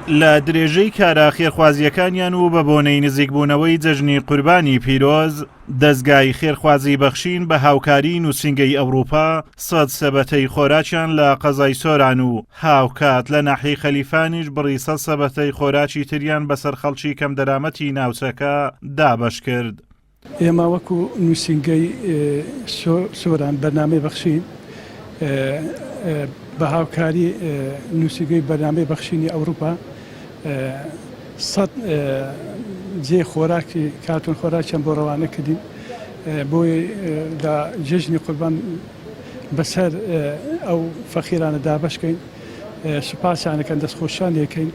لە درێژەی کارە خێرخوازیەکانیان و بە بۆنەی نزیکبوونەوەی جەژنی قوربانی پیرۆز، دەستگای خێرخوازی بەخشین بە هاوکاری نووسینگەی ئەوروپا سەد سەبەتەی خۆراکیان لە قەزای سۆران و هاوکات لە ناحیەی خەلیفانیش بڕی سەد سەبەتەی خۆراکی تریان بەسەر خەڵکی کەم دەرامەتی ناوچەکە دابەش کرد. ئێمە وەکو نووسینگەی سۆران بەرنامەی بەخشین بە هاوکاری نووسینگەی بەرنامەی بەخشینی ئەوروپا سەد جێ خۆراکی کارتون خۆراکیان بۆ ڕەوانە کردین بۆی لە جێژنی قوربان بەسەر ئەو فەقیرانە دابەشکەین، سوپاسیانەکەن دەستخۆشیان لێکەین،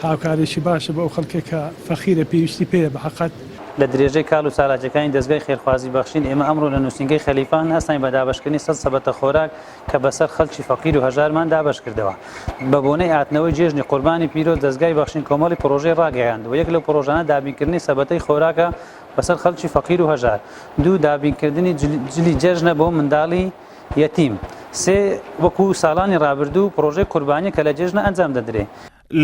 هاوکارێکی باشە بە ئەو خەڵکێک کە فەقیرە پێویستی پێیە بە حەقەت. لە درێژەی کاڵ و سالاجەکانی دەستگای خێرخوازی بەخشین ئێمە ئەمڕۆ لە نووسینگەی خەلیفان هەستین بە دابەشکردنی سەد سەبەتە خۆراک کە بەسەر خەڵکی فەقیر و هەژارمان دابەش کردەوە. بە بۆنەی هاتنەوەی جێژنی قوربانی پیرۆز دەستگای بەخشین کۆمەڵی پرۆژەی ڕاگەیاندەوە. یەک لەو پرۆژانە دابینکردنی سەبەتەی خۆراکە بەسەر خەڵکی فەقیر و هەژار، دوو دابینکردنی جلی جێژنە بۆ منداڵی یەتیم، سێ وەکو ساڵانی ڕابردوو پرۆژەی قوربانی کە لە جێژنە ئەنجام دەدرێ.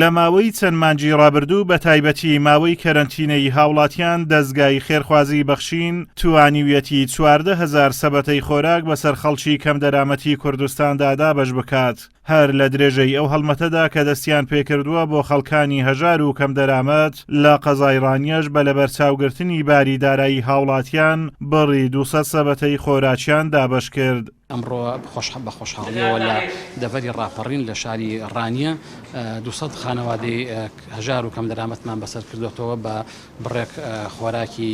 لە ماوەی چەند مانگی ڕابردوو بە تایبەتی ماوەی کەرەنتینەی هاوڵاتیان دەستگای خێرخوازی بەخشین توانیویەتی 14,000 سەبەتەی خۆراک بەسەر خەڵکی کەم دەرامەتی کوردستاندا دابەش بکات. هەر لە درێژەی ئەو هەڵمەتەدا کە دەستیان پێکردووە بۆ خەڵکانی هەژار و کەم دەرامەت لە قەزای ڕانیەش بە لەبەرچاوگرتنی باری دارایی هاوڵاتیان بڕی 200 سەبەتەی خۆراکیان دابەش کرد. ئەمڕۆ بە خۆشحاڵیەوە لە دەڤەری ڕاپەڕین لە شاری ڕانیە 200 خانەوادەی هەژار و کەم دەرامەتمان بەسەر کردوێتەوە بە بڕێک خۆراکی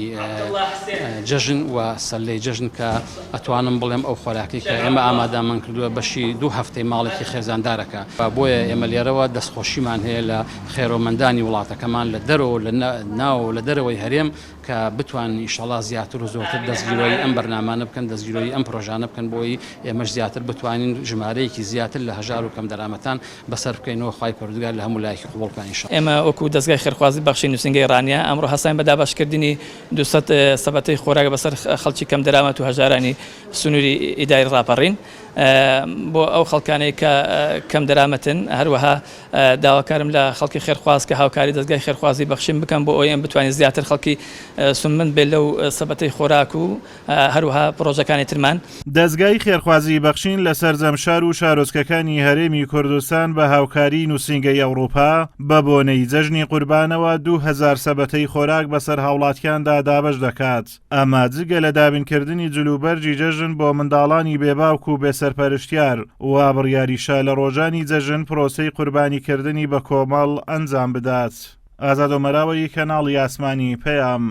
جەژن و سەلەی جەژن کە ئەتوانم بڵێم ئەو خۆراکی کە ئێمە ئامادەمان کردووە بەشی 2 هەفتەی ماڵێکی خێزاندارەکە. بۆیە ئێمە لێرەوە دەستخۆشیمان هەیە لە خێرۆمەندانی وڵاتەکەمان لە دەرەوە لە ناو لە دەرەوەی هەرێم کە بتوانین ئینشەڵا زیاتر و زۆرتر دەستگیرۆی ئەم بەرنامانە بکەن، دەستگیرۆی ئەم پرۆژانە بکەن بۆی ئێمەش زیاتر بتوانین ژمارەیەکی زیاتر لە هەژار و کەم دەرامەتان بەسەر بکەینەوە. خوای پەروەردگار لە هەموو لایەکی قبوڵ بکات ئینشەڵا. ئێمە وەکو دەستگای خێرخوازی بەخشین نووسینگەی ڕانیە ئەمڕۆ هەستین بە دابەشکردنی 200 سەبەتەی خۆراک بەسەر خەڵکی کەم دەرامەت و هەژارانی سنووری ئیداری ڕاپەڕین بۆ ئەو خەڵکانەی کە کەم دەرامەتن. هەروەها داواکارم لە خەڵکی خێرخواز کە هاوکاری دەستگای خێرخوازی بەخشین بکەم بۆ ئەوەی بتوانین زیاتر خەڵکی سومند بێت لەو سەبەتەی خۆراک و هەروەها پرۆژەکانی ترمان. دەستگای خێرخوازی بەخشین لە سەرجەمشار و شارۆچکەکانی هەرێمی کوردستان بە هاوکاری نووسینگەی ئەوروپا بە بۆنەی جەژنی قوربانەوە 2,000 سەبەتەی خۆراک بەسەر هاوڵاتیاندا دابەش دەکات. ئەمە جگە لە دابینکردنی جلوبەرجی جەژن بۆ منداڵانی بێباوک و بێسەرپەرشتیار و بڕیاریشە لە ڕۆژانی جەژن پرۆسەی قوربانیکردنی بە کۆمەڵ ئەنجام بدات. ئازاد و مەراوەی کەناڵی ئاسمانی پەیام.